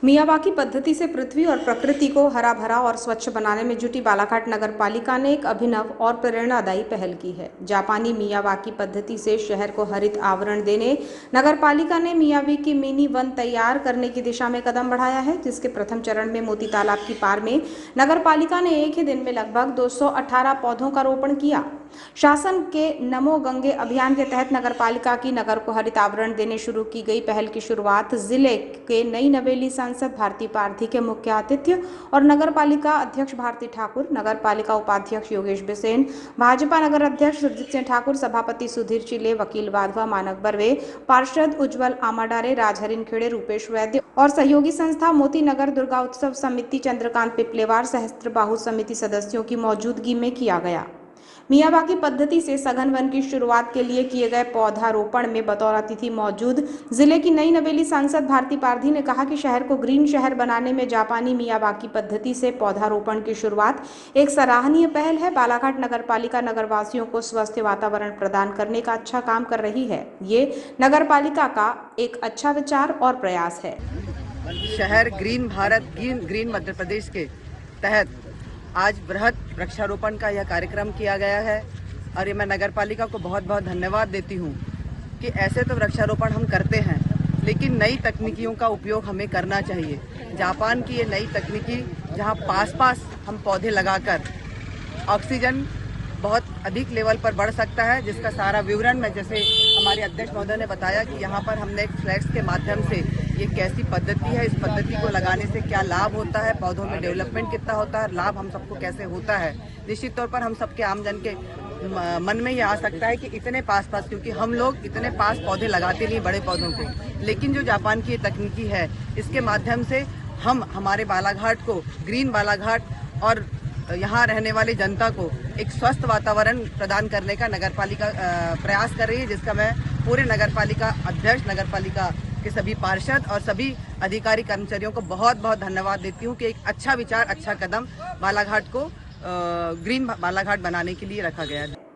Miyawaki पद्धति से पृथ्वी और प्रकृति को हरा भरा और स्वच्छ बनाने में जुटी बालाघाट नगर पालिका ने एक अभिनव और प्रेरणादायी पहल की है। जापानी मियावाकी पद्धति से शहर को हरित आवरण देने नगर पालिका ने मियावाकी मिनी वन तैयार करने की दिशा में कदम बढ़ाया है, जिसके प्रथम चरण में मोती तालाब की पार में नगर पालिका ने एक ही दिन में लगभग 218 पौधों का रोपण किया। शासन के नमो गंगे अभियान के तहत नगर पालिका की नगर को हरित आवरण देने शुरू की गई पहल की शुरुआत जिले के नई नवेली सांसद भारती पारधी के मुख्य आतिथ्य और नगर पालिका अध्यक्ष भारती ठाकुर, नगर पालिका उपाध्यक्ष योगेश बिसेन, भाजपा नगर अध्यक्ष सुरजीत सिंह ठाकुर, सभापति सुधीर चिले, वकील वाधवा, मानक बर्वे, पार्षद उज्जवल आमाडारे, राजहरिन खेड़े, रूपेश वैद्य और सहयोगी संस्था मोती नगर दुर्गा उत्सव समिति चंद्रकांत पिपलेवार सहस्त्रबाहु समिति सदस्यों की मौजूदगी में किया गया। मियावाकी पद्धति से सघन वन की शुरुआत के लिए किए गए पौधारोपण में बतौर अतिथि मौजूद जिले की नई नवेली सांसद भारती पारधी ने कहा कि शहर को ग्रीन शहर बनाने में जापानी मियावाकी पद्धति से पौधारोपण की शुरुआत एक सराहनीय पहल है। बालाघाट नगर पालिका नगरवासियों को स्वस्थ वातावरण प्रदान करने का अच्छा काम कर रही है। ये नगर पालिका का एक अच्छा विचार और प्रयास है। शहर ग्रीन भारत ग्रीन मध्य प्रदेश के तहत आज बृहद वृक्षारोपण का यह कार्यक्रम किया गया है और ये मैं नगर पालिका को बहुत बहुत धन्यवाद देती हूँ कि ऐसे तो वृक्षारोपण हम करते हैं, लेकिन नई तकनीकियों का उपयोग हमें करना चाहिए। जापान की ये नई तकनीकी जहाँ पास हम पौधे लगाकर ऑक्सीजन बहुत अधिक लेवल पर बढ़ सकता है, जिसका सारा विवरण में जैसे हमारे अध्यक्ष महोदय ने बताया कि यहाँ पर हमने एक फ्लैक्स के माध्यम से ये कैसी पद्धति है, इस पद्धति को लगाने से क्या लाभ होता है, पौधों में डेवलपमेंट कितना होता है, लाभ हम सबको कैसे होता है। निश्चित तौर पर हम सबके आमजन के मन में ये आ सकता है कि इतने पास क्योंकि हम लोग इतने पास पौधे लगाते नहीं बड़े पौधों को, लेकिन जो जापान की ये तकनीकी है इसके माध्यम से हम हमारे बालाघाट को ग्रीन बालाघाट और यहाँ रहने वाली जनता को एक स्वस्थ वातावरण प्रदान करने का नगर पालिका प्रयास कर रही है, जिसका मैं पूरे नगर पालिका अध्यक्ष, नगर पालिका के सभी पार्षद और सभी अधिकारी कर्मचारियों को बहुत बहुत धन्यवाद देती हूँ कि एक अच्छा विचार, अच्छा कदम बालाघाट को ग्रीन बालाघाट बनाने के लिए रखा गया है।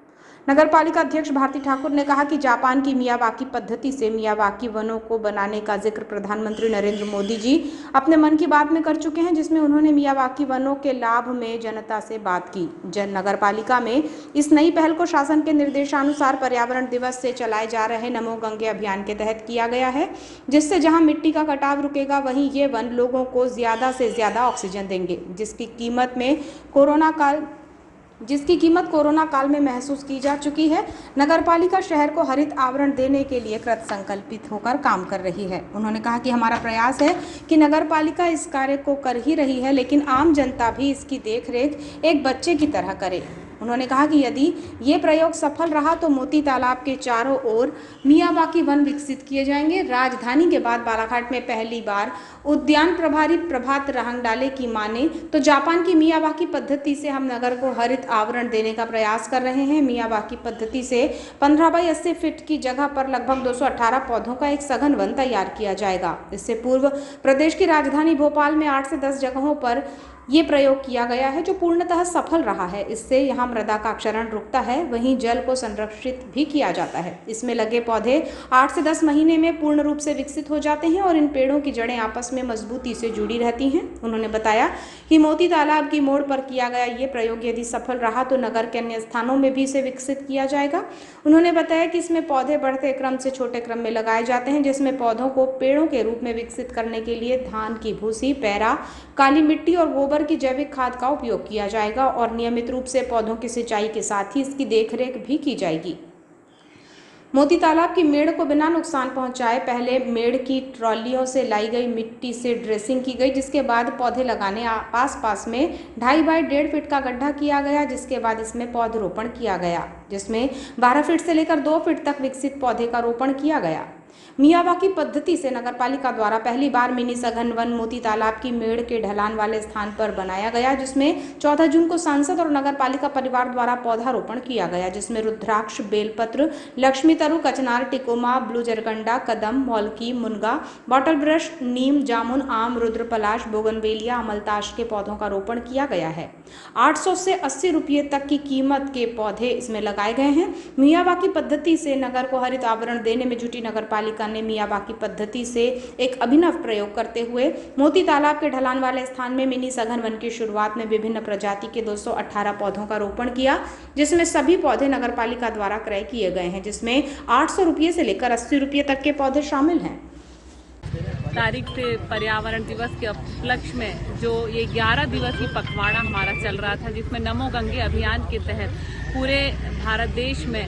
नगर पालिका अध्यक्ष भारती ठाकुर ने कहा कि जापान की मियावाकी पद्धति से मियावाकी वनों को बनाने का जिक्र प्रधानमंत्री नरेंद्र मोदी जी अपने मन की बात में कर चुके हैं, जिसमें उन्होंने मियावाकी वनों के लाभ में जनता से बात की। नगर पालिका में इस नई पहल को शासन के निर्देशानुसार पर्यावरण दिवस से चलाए जा रहे नमो गंगे अभियान के तहत किया गया है, जिससे जहाँ मिट्टी का कटाव रुकेगा वहीं ये वन लोगों को ज्यादा से ज्यादा ऑक्सीजन देंगे, जिसकी कीमत कोरोना काल में महसूस की जा चुकी है। नगर पालिका शहर को हरित आवरण देने के लिए कृत संकल्पित होकर काम कर रही है। उन्होंने कहा कि हमारा प्रयास है कि नगर पालिका इस कार्य को कर ही रही है, लेकिन आम जनता भी इसकी देखरेख एक बच्चे की तरह करे। उन्होंने कहा कि यदि ये प्रयोग सफल रहा तो मोती तालाब के चारों ओर मियावाकी वन विकसित किए जाएंगे। राजधानी के बाद बालाघाट में पहली बार उद्यान प्रभारी प्रभात रहंगडाले की माने तो जापान की मियावाकी पद्धति से हम नगर को हरित आवरण देने का प्रयास कर रहे हैं। मियावाकी पद्धति से 15 बाई 80 फीट की जगह पर लगभग 218 पौधों का एक सघन वन तैयार किया जाएगा। इससे पूर्व प्रदेश की राजधानी भोपाल में 8 से 10 जगहों पर ये प्रयोग किया गया है, जो पूर्णतः सफल रहा है। इससे यहाँ मृदा का क्षरण रुकता है, वहीं जल को संरक्षित भी किया जाता है। इसमें लगे पौधे 8 से 10 महीने में पूर्ण रूप से विकसित हो जाते हैं और इन पेड़ों की जड़ें आपस में मजबूती से जुड़ी रहती हैं। उन्होंने बताया कि मोती तालाब की मोड़ पर किया गया ये प्रयोग यदि सफल रहा तो नगर के अन्य स्थानों में भी इसे विकसित किया जाएगा। उन्होंने बताया कि इसमें पौधे बढ़ते क्रम से छोटे क्रम में लगाए जाते हैं, जिसमें पौधों को पेड़ों के रूप में विकसित करने के लिए धान की भूसी, पैरा, काली मिट्टी और गोबर की जैविक खाद का उपयोग किया जाएगा और नियमित रूप से पौधों की सिंचाई के साथ ही इसकी देखरेख भी की जाएगी। मोती तालाब की मेड़ को बिना नुकसान पहुंचाए पहले मेड़ की ट्रॉलियों से लाई गई मिट्टी से ड्रेसिंग की गई, जिसके बाद पौधे लगाने पास में 2.5 बाई 1.5 फीट का गड्ढा किया गया, जिसके बाद इसमें पौधरोपण किया गया, जिसमें 12 फीट से लेकर 2 फीट तक विकसित पौधे का रोपण किया गया। मियावाकी पद्धति से नगर पालिका द्वारा पहली बार मिनी सघन वन मोती तालाब की मेड़ के ढलान वाले स्थान पर बनाया गया, जिसमें 14 जून को सांसद और नगर पालिका परिवार द्वारा पौधारोपण किया गया, जिसमें रुद्राक्ष, बेलपत्र, लक्ष्मी तरु, कचनार, टिकोमा, ब्लू जरगंडा, कदम, मौलकी, मुनगा, बॉटल ब्रश, नीम, जामुन, आम, रुद्र पलाश, बोगनवेलिया, अमलताश के पौधों का रोपण किया गया है। 800 से 80 रुपये तक की कीमत के पौधे इसमें लगाए गए हैं। मियावाकी पद्धति से नगर को हरित आवरण देने में जुटी नगर पालिका पालिका ने मियावाकी पद्धति से एक अभिनव प्रयोग करते हुए मोती तालाब के ढलान वाले स्थान में मिनी सघन वन की शुरुआत में विभिन्न प्रजाति के 218 पौधों का रोपण किया, जिसमें सभी पौधे नगर पालिका द्वारा क्रय किए गए हैं, जिसमें 800 रुपये से लेकर 80 रुपये तक के पौधे शामिल हैं। तारीख से पर्यावरण दिवस के उपलक्ष्य में जो ये 11 दिवसीय पखवाड़ा हमारा चल रहा था, जिसमें नमो गंगे अभियान के तहत पूरे भारत देश में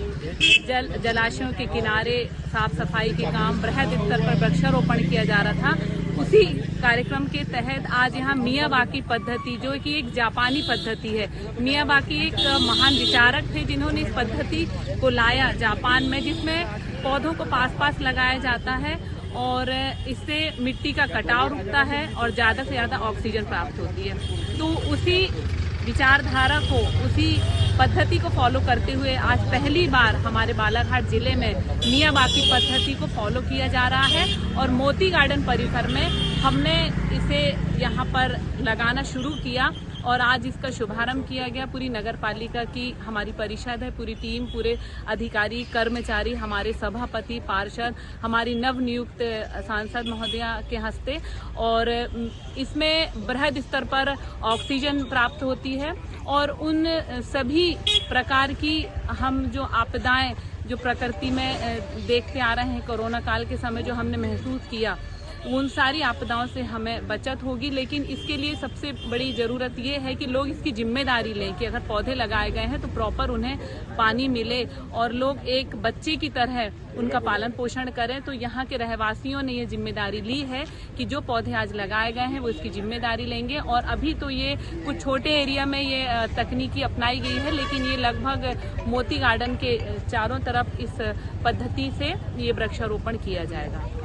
जलाशयों के किनारे साफ सफाई के काम बृहद स्तर पर वृक्षारोपण किया जा रहा था, उसी कार्यक्रम के तहत आज यहाँ मियावाकी पद्धति, जो कि एक जापानी पद्धति है, मियावाकी एक महान विचारक थे जिन्होंने इस पद्धति को लाया जापान में, जिसमें पौधों को पास पास लगाया जाता है और इससे मिट्टी का कटाव रुकता है और ज़्यादा से ज़्यादा ऑक्सीजन प्राप्त होती है। तो उसी विचारधारा को, उसी पद्धति को फॉलो करते हुए आज पहली बार हमारे बालाघाट जिले में मियावाकी पद्धति को फॉलो किया जा रहा है और मोती गार्डन परिसर में हमने इसे यहाँ पर लगाना शुरू किया और आज इसका शुभारंभ किया गया। पूरी नगर पालिका की हमारी परिषद है, पूरी टीम, पूरे अधिकारी, कर्मचारी, हमारे सभापति, पार्षद, हमारी नवनियुक्त सांसद महोदया के हस्ते, और इसमें बृहद स्तर पर ऑक्सीजन प्राप्त होती है और उन सभी प्रकार की हम जो आपदाएं जो प्रकृति में देखते आ रहे हैं, कोरोना काल के समय जो हमने महसूस किया, उन सारी आपदाओं से हमें बचत होगी। लेकिन इसके लिए सबसे बड़ी ज़रूरत ये है कि लोग इसकी जिम्मेदारी लें कि अगर पौधे लगाए गए हैं तो प्रॉपर उन्हें पानी मिले और लोग एक बच्चे की तरह उनका पालन पोषण करें। तो यहाँ के रहवासियों ने ये जिम्मेदारी ली है कि जो पौधे आज लगाए गए हैं वो इसकी जिम्मेदारी लेंगे। और अभी तो ये कुछ छोटे एरिया में ये तकनीकी अपनाई गई है, लेकिन ये लगभग मोती गार्डन के चारों तरफ इस पद्धति से ये वृक्षारोपण किया जाएगा।